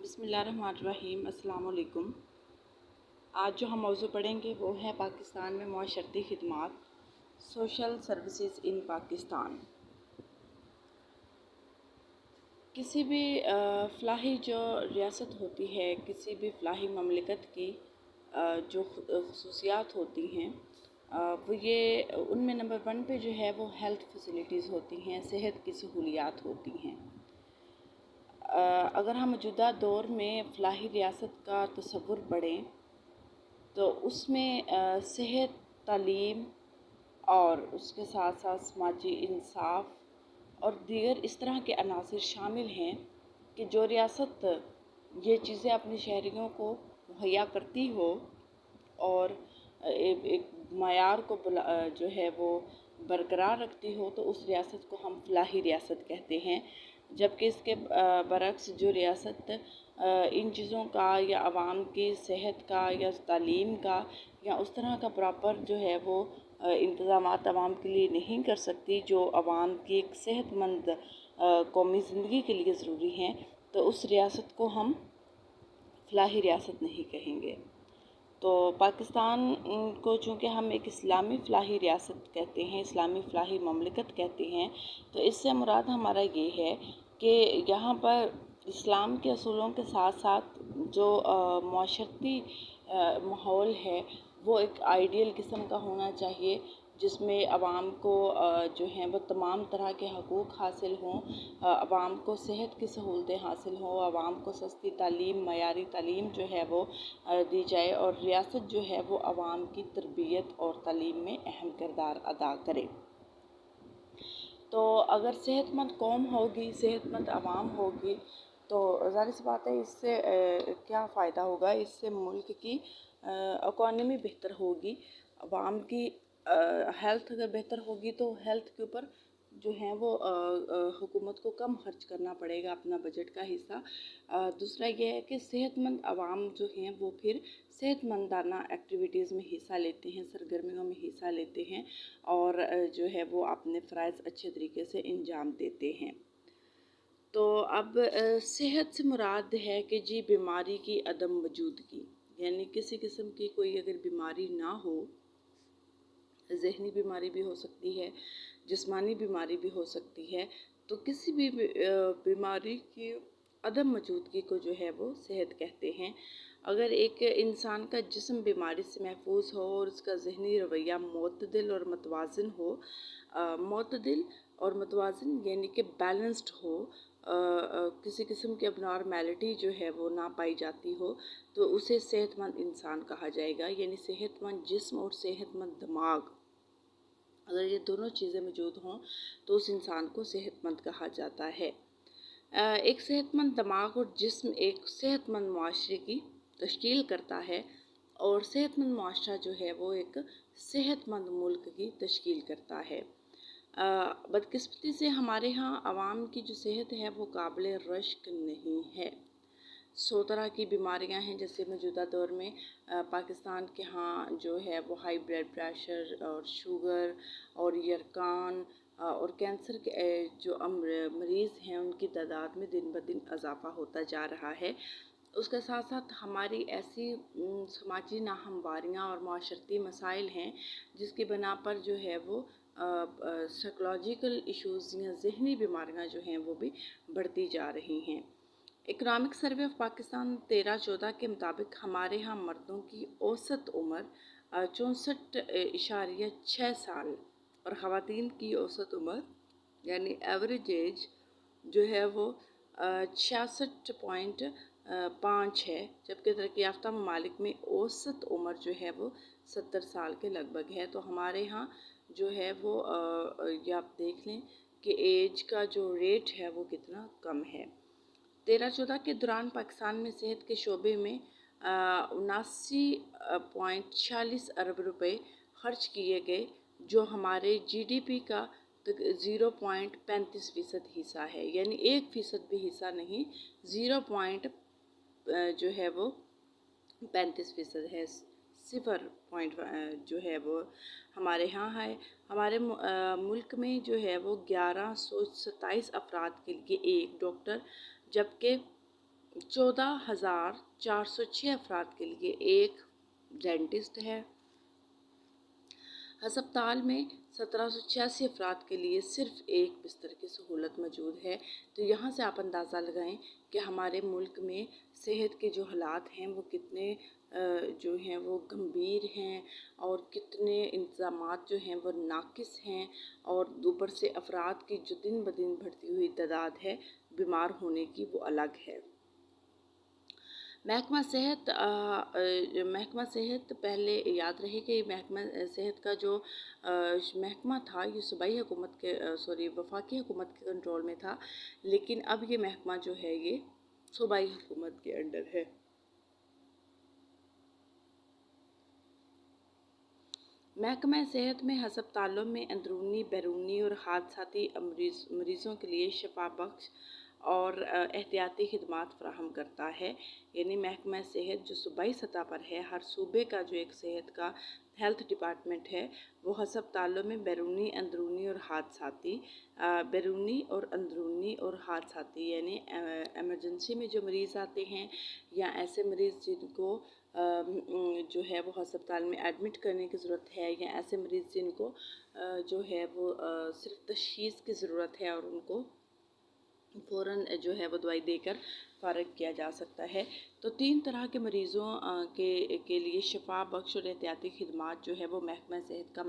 بسم اللہ الرحمن الرحیم۔ السلام علیکم۔ آج جو ہم موضوع پڑھیں گے وہ ہے پاکستان میں معاشرتی خدمات، سوشل سروسز ان پاکستان۔ کسی بھی فلاحی جو ریاست ہوتی ہے، کسی بھی فلاحی مملکت کی جو خصوصیات ہوتی ہیں وہ یہ ان میں نمبر 1 پہ جو ہے وہ ہیلتھ فیسلٹیز ہوتی ہیں، صحت کی سہولیات ہوتی ہیں۔ اگر ہم موجودہ دور میں فلاحی ریاست کا تصور پڑھیں تو اس میں صحت، تعلیم اور اس کے ساتھ ساتھ سماجی انصاف اور دیگر اس طرح کے عناصر شامل ہیں کہ جو ریاست یہ چیزیں اپنے شہریوں کو مہیا کرتی ہو اور ایک معیار کو جو ہے وہ برقرار رکھتی ہو تو اس ریاست کو ہم فلاحی ریاست کہتے ہیں۔ جبکہ اس کے برعکس جو ریاست ان چیزوں کا یا عوام کی صحت کا یا تعلیم کا یا اس طرح کا پراپر جو ہے وہ انتظامات عوام کے لیے نہیں کر سکتی جو عوام کی ایک صحت مند قومی زندگی کے لیے ضروری ہیں، تو اس ریاست کو ہم فلاحی ریاست نہیں کہیں گے۔ تو پاکستان کو چونکہ ہم ایک اسلامی فلاحی ریاست کہتے ہیں، اسلامی فلاحی مملکت کہتے ہیں، تو اس سے مراد ہمارا یہ ہے کہ یہاں پر اسلام کے اصولوں کے ساتھ ساتھ جو معاشرتی ماحول ہے وہ ایک آئیڈیل قسم کا ہونا چاہیے، جس میں عوام کو جو ہیں وہ تمام طرح کے حقوق حاصل ہوں، عوام کو صحت کی سہولتیں حاصل ہوں، عوام کو سستی تعلیم، معیاری تعلیم جو ہے وہ دی جائے اور ریاست جو ہے وہ عوام کی تربیت اور تعلیم میں اہم کردار ادا کرے۔ تو اگر صحت مند قوم ہوگی، صحت مند عوام ہوگی تو ظاہر سی بات ہے اس سے کیا فائدہ ہوگا، اس سے ملک کی اکانومی بہتر ہوگی، عوام کی ہیلتھ اگر بہتر ہوگی تو ہیلتھ کے اوپر جو ہیں وہ حکومت کو کم خرچ کرنا پڑے گا اپنا بجٹ کا حصہ۔ دوسرا یہ ہے کہ صحت مند عوام جو ہیں وہ پھر صحت مندانہ ایکٹیویٹیز میں حصہ لیتے ہیں، سرگرمیوں میں حصہ لیتے ہیں اور جو ہے وہ اپنے فرائض اچھے طریقے سے انجام دیتے ہیں۔ تو اب صحت سے مراد ہے کہ جی بیماری کی عدم وجودگی، یعنی کسی قسم کی کوئی اگر بیماری نہ ہو، ذہنی بیماری بھی ہو سکتی ہے، جسمانی بیماری بھی ہو سکتی ہے، تو کسی بھی بیماری کی عدم موجودگی کو جو ہے وہ صحت کہتے ہیں۔ اگر ایک انسان کا جسم بیماری سے محفوظ ہو اور اس کا ذہنی رویہ معتدل اور متوازن ہو، معتدل اور متوازن یعنی کہ بیلنسڈ ہو، کسی قسم کی اب نارمیلٹی جو ہے وہ نہ پائی جاتی ہو، تو اسے صحت مند انسان کہا جائے گا۔ یعنی صحت مند جسم اور صحت مند دماغ، اگر یہ دونوں چیزیں موجود ہوں تو اس انسان کو صحت مند کہا جاتا ہے۔ ایک صحت مند دماغ اور جسم ایک صحت مند معاشرے کی تشکیل کرتا ہے اور صحت مند معاشرہ جو ہے وہ ایک صحت مند ملک کی تشکیل کرتا ہے۔ بدقسمتی سے ہمارے ہاں عوام کی جو صحت ہے وہ قابل رشک نہیں ہے۔ 100 طرح کی بیماریاں ہیں، جیسے موجودہ دور میں پاکستان کے ہاں جو ہے وہ ہائی بلڈ پریشر اور شوگر اور یرقان اور کینسر کے جو مریض ہیں ان کی تعداد میں دن بدن اضافہ ہوتا جا رہا ہے۔ اس کے ساتھ ساتھ ہماری ایسی سماجی ناہمواریاں اور معاشرتی مسائل ہیں جس کی بنا پر جو ہے وہ سائیکولوجیکل ایشوز یا ذہنی بیماریاں جو ہیں وہ بھی بڑھتی جا رہی ہیں۔ اکنامک سروے آف پاکستان 13-14 کے مطابق ہمارے ہاں مردوں کی اوسط عمر 64.6 سال اور خواتین کی اوسط عمر یعنی ایوریج ایج جو ہے وہ 66.5 ہے، جبکہ ترقی یافتہ ممالک میں اوسط عمر جو ہے وہ 70 سال کے لگ بھگ ہے۔ تو ہمارے ہاں جو ہے وہ یہ آپ دیکھ لیں کہ ایج کا جو ریٹ ہے وہ کتنا کم ہے۔ 13-14 کے دوران پاکستان میں صحت کے شعبے میں 79.46 ارب روپے خرچ کیے گئے، جو ہمارے جی ڈی پی کا 0.35% حصہ ہے، یعنی 1% بھی حصہ نہیں، 0. جو ہے وہ 35% ہے، 0. جو ہے وہ ہمارے ہاں ہے۔ ہمارے ملک میں جو ہے وہ 1127 افراد کے لیے ایک ڈاکٹر، جبکہ 14,406 افراد کے لیے ایک ڈینٹسٹ ہے۔ ہسپتال میں 1786 افراد کے لیے صرف ایک بستر کی سہولت موجود ہے۔ تو یہاں سے آپ اندازہ لگائیں کہ ہمارے ملک میں صحت کے جو حالات ہیں وہ کتنے جو ہیں وہ گمبھیر ہیں، اور کتنے انتظامات جو ہیں وہ ناقص ہیں، اور اوپر سے افراد کی جو دن بدن بڑھتی ہوئی تعداد ہے بیمار ہونے کی، وہ الگ ہے۔ محکمہ صحت پہلے یاد رہے کہ محکمہ صحت کا جو محکمہ تھا یہ صوبائی حکومت کے وفاقی حکومت کے کنٹرول میں تھا، لیکن اب یہ محکمہ جو ہے یہ صوبائی حکومت کے انڈر ہے۔ محکمہ صحت میں ہسپتالوں میں اندرونی، بیرونی اور حادثاتی مریضوں کے لیے شفا بخش اور احتیاطی خدمات فراہم کرتا ہے۔ یعنی محکمہ صحت جو صوبائی سطح پر ہے، ہر صوبے کا جو ایک صحت کا ہیلتھ ڈپارٹمنٹ ہے، وہ ہسپتالوں میں بیرونی، اندرونی اور حادثاتی یعنی ایمرجنسی میں جو مریض آتے ہیں، یا ایسے مریض جن کو جو ہے وہ ہسپتال میں ایڈمٹ کرنے کی ضرورت ہے، یا ایسے مریض جن کو جو ہے وہ صرف تشخیص کی ضرورت ہے اور ان کو فوراً جو ہے وہ دوائی دے کر فارغ کیا جا سکتا ہے۔ تو 3 طرح کے مریضوں کے لیے شفا بخش اور احتیاطی خدمات جو ہے وہ محکمہ صحت کا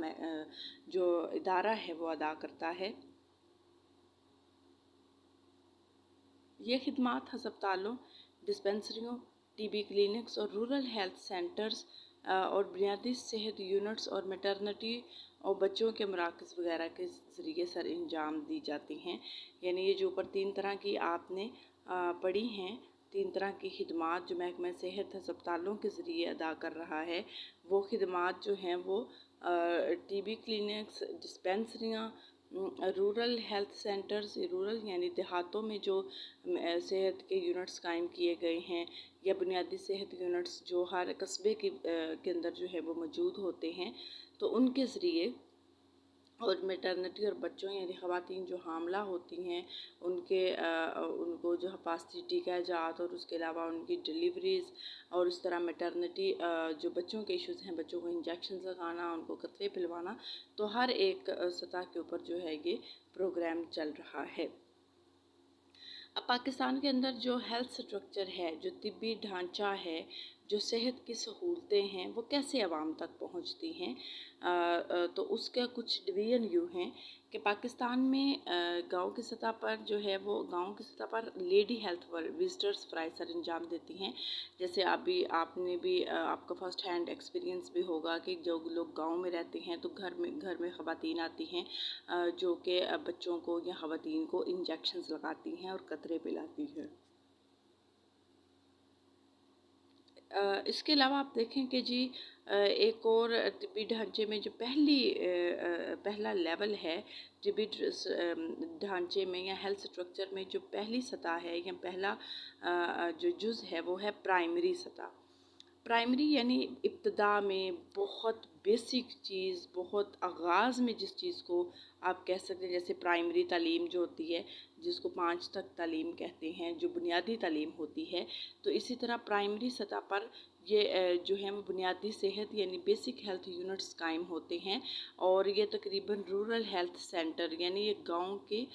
جو ادارہ ہے وہ ادا کرتا ہے۔ یہ خدمات ہسپتالوں، ڈسپنسریوں، ٹی بی کلینکس اور رورل ہیلتھ سینٹرز اور بنیادی صحت یونٹس اور میٹرنٹی اور بچوں کے مراکز وغیرہ کے ذریعے سر انجام دی جاتی ہیں۔ یعنی یہ جو اوپر 3 طرح کی آپ نے پڑھی ہیں، 3 طرح کی خدمات جو محکمہ صحت ہسپتالوں کے ذریعے ادا کر رہا ہے، وہ خدمات جو ہیں وہ ٹی بی کلینکس، ڈسپنسریاں، رورل ہیلتھ سینٹرز، رورل یعنی دیہاتوں میں جو صحت کے یونٹس قائم کیے گئے ہیں، یا بنیادی صحت یونٹس جو ہر قصبے کے اندر جو ہے وہ موجود ہوتے ہیں، تو ان کے ذریعے، اور میٹرنٹی اور بچوں یعنی خواتین جو حاملہ ہوتی ہیں ان کو جو حفاظتی ٹیکہ جات اور اس کے علاوہ ان کی ڈلیوریز، اور اس طرح میٹرنٹی جو بچوں کے ایشوز ہیں، بچوں کو انجیکشنز لگانا، ان کو قطرے پلوانا، تو ہر ایک سطح کے اوپر جو ہے یہ پروگرام چل رہا ہے۔ اب پاکستان کے اندر جو ہیلتھ سٹرکچر ہے، جو طبی ڈھانچہ ہے، جو صحت کی سہولتیں ہیں، وہ کیسے عوام تک پہنچتی ہیں، تو اس کا کچھ ڈویژن یوں ہیں کہ پاکستان میں گاؤں کی سطح پر جو ہے وہ گاؤں کی سطح پر لیڈی ہیلتھ وزٹرز فرائض سر انجام دیتی ہیں۔ جیسے آپ نے بھی آپ کا فرسٹ ہینڈ ایکسپیرینس بھی ہوگا کہ جو لوگ گاؤں میں رہتے ہیں تو گھر میں خواتین آتی ہیں جو کہ بچوں کو یا خواتین کو انجیکشنز لگاتی ہیں اور قطرے پلاتی ہیں۔ اس کے علاوہ آپ دیکھیں کہ جی ایک اور طبی ڈھانچے میں جو پہلا لیول ہے طبی ڈھانچے میں یا ہیلتھ سٹرکچر میں، جو پہلی سطح ہے یا پہلا جو جز ہے وہ ہے پرائمری سطح۔ پرائمری یعنی ابتدا میں بہت بیسک چیز، بہت آغاز میں جس چیز کو آپ کہہ سکتے ہیں، جیسے پرائمری تعلیم جو ہوتی ہے جس کو 5 تک تعلیم کہتے ہیں، جو بنیادی تعلیم ہوتی ہے، تو اسی طرح پرائمری سطح پر یہ جو ہے بنیادی صحت یعنی بیسک ہیلتھ یونٹس قائم ہوتے ہیں، اور یہ تقریباً رورل ہیلتھ سینٹر یعنی یہ گاؤں کے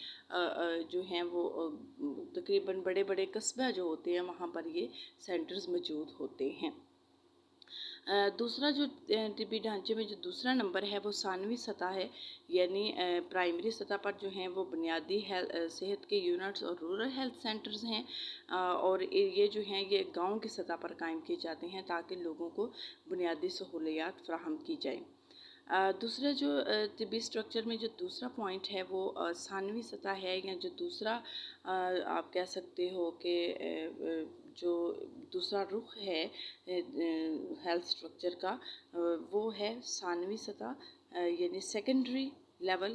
جو ہیں وہ تقریباً بڑے بڑے قصبہ جو ہوتے ہیں وہاں پر یہ سینٹرز موجود ہوتے ہیں۔ دوسرا جو طبی ڈھانچے میں جو دوسرا نمبر ہے وہ ثانوی سطح ہے، یعنی پرائمری سطح پر جو ہیں وہ بنیادی صحت کے یونٹس اور رورل ہیلتھ سینٹرز ہیں، اور یہ جو ہیں یہ گاؤں کی سطح پر قائم کیے جاتے ہیں تاکہ لوگوں کو بنیادی سہولیات فراہم کی جائیں۔ دوسرا جو طبی اسٹرکچر میں جو دوسرا پوائنٹ ہے وہ ثانوی سطح ہے، یا جو دوسرا آپ کہہ سکتے ہو کہ جو دوسرا رخ ہے ہیلتھ اسٹرکچر کا وہ ہے ثانوی سطح، یعنی سیکنڈری لیول،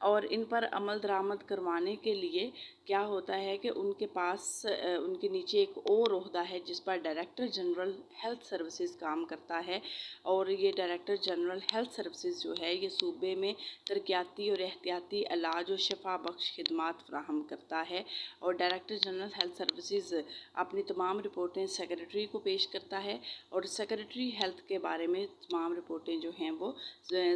اور ان پر عمل درآمد کروانے کے لیے کیا ہوتا ہے کہ ان کے پاس ان کے نیچے ایک اور عہدہ ہے جس پر ڈائریکٹر جنرل ہیلتھ سروسز کام کرتا ہے، اور یہ ڈائریکٹر جنرل ہیلتھ سروسز جو ہے یہ صوبے میں ترقیاتی اور احتیاطی علاج و شفا بخش خدمات فراہم کرتا ہے، اور ڈائریکٹر جنرل ہیلتھ سروسز اپنی تمام رپورٹیں سیکریٹری کو پیش کرتا ہے، اور سیکریٹری ہیلتھ کے بارے میں تمام رپورٹیں جو ہیں وہ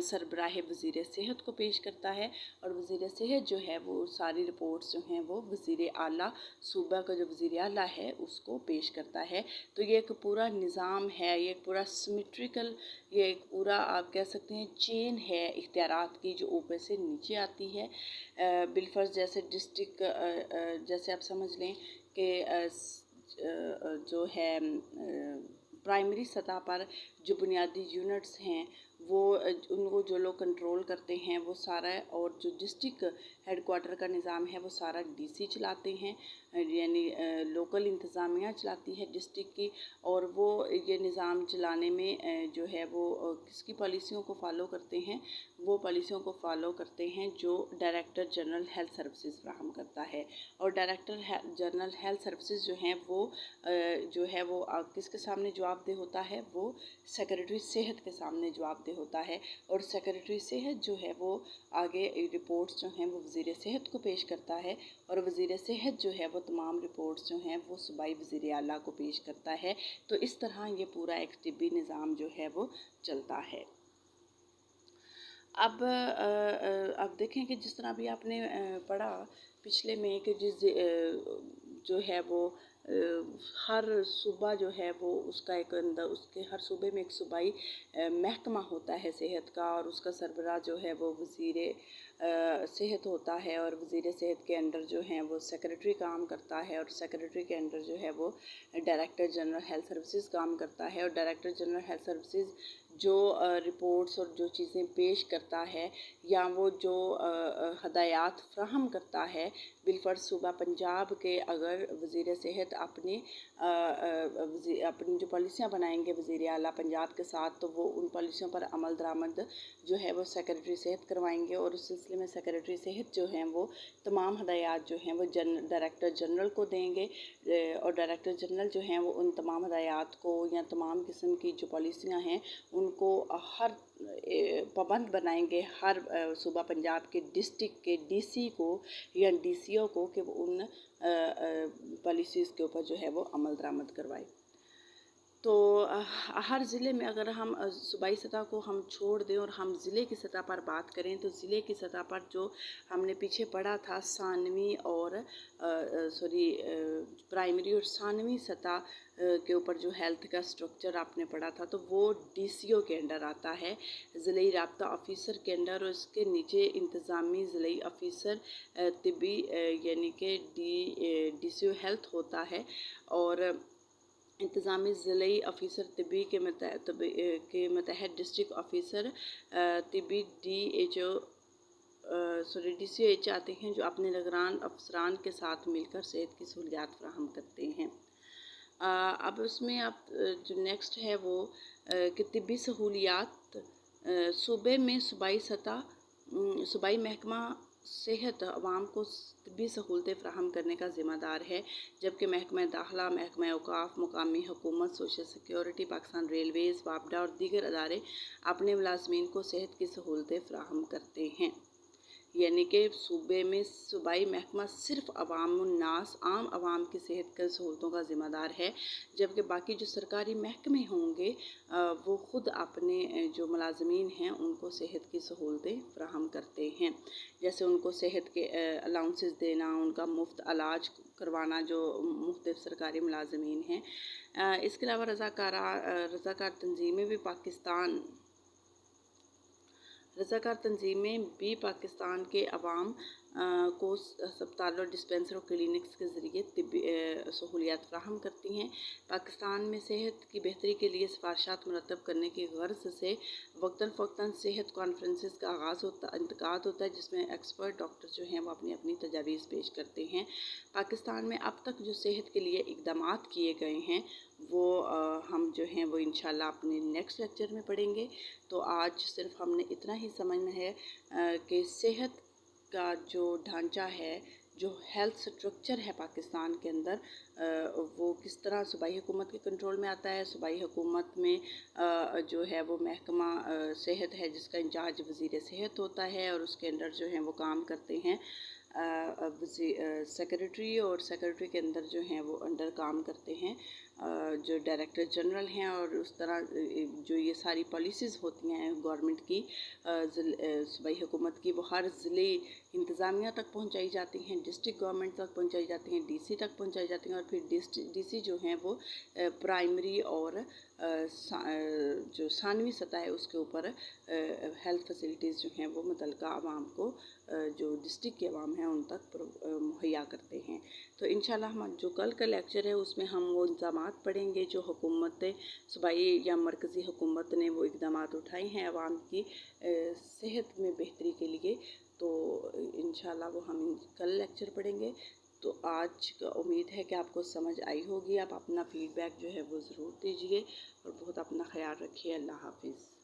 سربراہ وزیر صحت کو پیش کرتا ہے، اور وزیر صحت جو ہے وہ ساری رپورٹس جو ہیں وہ وزیر اعلیٰ، صوبہ کا جو وزیر اعلیٰ ہے اس کو پیش کرتا ہے۔ تو یہ ایک پورا نظام ہے، یہ ایک پورا سمیٹریکل، یہ ایک پورا آپ کہہ سکتے ہیں چین ہے اختیارات کی جو اوپر سے نیچے آتی ہے۔ بالفرض جیسے ڈسٹرکٹ، جیسے آپ سمجھ لیں کہ جو ہے پرائمری سطح پر جو بنیادی یونٹس ہیں وہ ان کو جو لوگ کنٹرول کرتے ہیں وہ سارا، اور جو ڈسٹرکٹ ہیڈ کوارٹر کا نظام ہے وہ سارا ڈی سی چلاتے ہیں، یعنی لوکل انتظامیہ چلاتی ہے ڈسٹرکٹ کی، اور وہ یہ نظام چلانے میں جو ہے وہ کس کی پالیسیوں کو فالو کرتے ہیں، وہ پالیسیوں کو فالو کرتے ہیں جو ڈائریکٹر جنرل ہیلتھ سروسز فراہم کرتا ہے، اور ڈائریکٹر جنرل ہیلتھ سروسز جو ہیں وہ جو ہے وہ کس کے سامنے جواب دہ ہوتا ہے، وہ سیکریٹری صحت کے سامنے جواب دہ ہوتا ہے، اور سیکریٹری صحت جو ہے وہ آگے رپورٹس جو ہیں وہ وزیر صحت کو پیش کرتا ہے، اور وزیر صحت جو ہے وہ تمام رپورٹس جو ہیں وہ صوبائی وزیر اعلیٰ کو پیش کرتا ہے۔ تو اس طرح یہ پورا ایک طبی نظام جو ہے وہ چلتا ہے۔ اب دیکھیں کہ جس طرح بھی آپ نے پڑھا پچھلے میں کہ جو ہے وہ ہر صوبہ جو ہے وہ اس کا ایک اس کے ہر صوبے میں ایک صوبائی محکمہ ہوتا ہے صحت کا، اور اس کا سربراہ جو ہے وہ وزیر صحت ہوتا ہے، اور وزیر صحت کے انڈر جو ہیں وہ سیکریٹری کام کرتا ہے، اور سیکریٹری کے انڈر جو ہے وہ ڈائریکٹر جنرل ہیلتھ سروسز کام کرتا ہے، اور ڈائریکٹر جنرل ہیلتھ سروسز جو رپورٹس اور جو چیزیں پیش کرتا ہے یا وہ جو ہدایات فراہم کرتا ہے، بالفرض صوبہ پنجاب کے اگر وزیر صحت اپنی جو پالیسیاں بنائیں گے وزیر اعلیٰ پنجاب کے ساتھ، تو وہ ان پالیسیوں پر عمل درآمد جو ہے وہ سیکریٹری صحت کروائیں گے، اور اس سلسلے میں سیکریٹری صحت جو ہیں وہ تمام ہدایات جو ہیں وہ ڈائریکٹر جنرل کو دیں گے، اور ڈائریکٹر جنرل جو ہیں وہ ان تمام ہدایات کو یا تمام قسم کی جو پالیسیاں ہیں ان کو ہر پابند بنائیں گے ہر صوبہ پنجاب کے ڈسٹرکٹ کے ڈی سی کو یا ڈی سی او کو کہ وہ ان پالیسیز کے اوپر جو ہے وہ عمل درآمد کروائے۔ تو ہر ضلع میں اگر ہم صوبائی سطح کو ہم چھوڑ دیں اور ہم ضلع کی سطح پر بات کریں، تو ضلع کی سطح پر جو ہم نے پیچھے پڑھا تھا ثانوی اور پرائمری اور ثانوی سطح کے اوپر جو ہیلتھ کا سٹرکچر آپ نے پڑھا تھا، تو وہ ڈی سی او کے انڈر آتا ہے، ضلعی رابطہ آفیسر کے انڈر، اور اس کے نیچے انتظامی ضلعی آفیسر طبی یعنی کہ ڈی سی او ہیلتھ ہوتا ہے، اور انتظامی ضلعی آفیسر طبی کے متحد ڈسٹرکٹ آفیسر طبی ڈی سی او ایچ آتے ہیں جو اپنے نگران افسران کے ساتھ مل کر صحت کی سہولیات فراہم کرتے ہیں۔ اب اس میں آپ جو نیکسٹ ہے وہ کہ طبی سہولیات صوبے میں صوبائی محکمہ صحت عوام کو طبی سہولتیں فراہم کرنے کا ذمہ دار ہے، جبکہ محکمہ داخلہ، محکمہ اوقاف، مقامی حکومت، سوشل سیکیورٹی، پاکستان ریلویز، واپڈا اور دیگر ادارے اپنے ملازمین کو صحت کی سہولتیں فراہم کرتے ہیں۔ یعنی کہ صوبے میں صوبائی محکمہ صرف عوام الناس، عام عوام کی صحت کی سہولتوں کا ذمہ دار ہے، جبکہ باقی جو سرکاری محکمے ہوں گے وہ خود اپنے جو ملازمین ہیں ان کو صحت کی سہولتیں فراہم کرتے ہیں، جیسے ان کو صحت کے الاؤنسز دینا، ان کا مفت علاج کروانا جو مختلف سرکاری ملازمین ہیں۔ اس کے علاوہ رضاکار تنظیمیں بھی پاکستان کے عوام کو ہسپتالوں، ڈسپنسریوں، کلینکس کے ذریعے طبی سہولیات فراہم کرتی ہیں۔ پاکستان میں صحت کی بہتری کے لیے سفارشات مرتب کرنے کی غرض سے وقتاً فوقتاً صحت کانفرنسز کا انعقاد ہوتا ہے، جس میں ایکسپرٹ ڈاکٹر جو ہیں وہ اپنی تجاویز پیش کرتے ہیں۔ پاکستان میں اب تک جو صحت کے لیے اقدامات کیے گئے ہیں وہ ہم جو ہیں وہ انشاءاللہ اپنے نیکسٹ لیکچر میں پڑھیں گے۔ تو آج صرف ہم نے اتنا ہی سمجھنا ہے کہ صحت کا جو ڈھانچہ ہے، جو ہیلتھ سٹرکچر ہے پاکستان کے اندر، وہ کس طرح صوبائی حکومت کے کنٹرول میں آتا ہے۔ صوبائی حکومت میں جو ہے وہ محکمہ صحت ہے جس کا انچارج وزیر صحت ہوتا ہے، اور اس کے اندر جو ہیں وہ کام کرتے ہیں سیکریٹری، اور سیکریٹری کے اندر جو ہیں وہ انڈر کام کرتے ہیں جو ڈائریکٹر جنرل ہیں، اور اس طرح جو یہ ساری پالیسیز ہوتی ہیں گورنمنٹ کی، صوبائی حکومت کی، وہ ہر ضلعی انتظامیہ تک پہنچائی جاتی ہیں، ڈسٹرکٹ گورنمنٹ تک پہنچائی جاتی ہیں، ڈی سی تک پہنچائی جاتی ہیں، اور پھر ڈی سی جو ہیں وہ پرائمری اور جو ثانوی سطح ہے اس کے اوپر ہیلتھ فیسلٹیز جو ہیں وہ متعلقہ عوام کو، جو ڈسٹرکٹ کے عوام ہیں ان تک مہیا کرتے ہیں۔ تو انشاءاللہ ہمارا جو کل کا لیکچر ہے اس میں ہم وہ اقدامات پڑھیں گے جو حکومت صوبائی یا مرکزی حکومت نے وہ اقدامات اٹھائے ہیں عوام کی صحت میں بہتری کے لیے۔ تو انشاءاللہ وہ ہم کل لیکچر پڑھیں گے۔ تو آج کا امید ہے کہ آپ کو سمجھ آئی ہوگی۔ آپ اپنا فیڈ بیک جو ہے وہ ضرور دیجیے، اور بہت اپنا خیال رکھیے۔ اللہ حافظ۔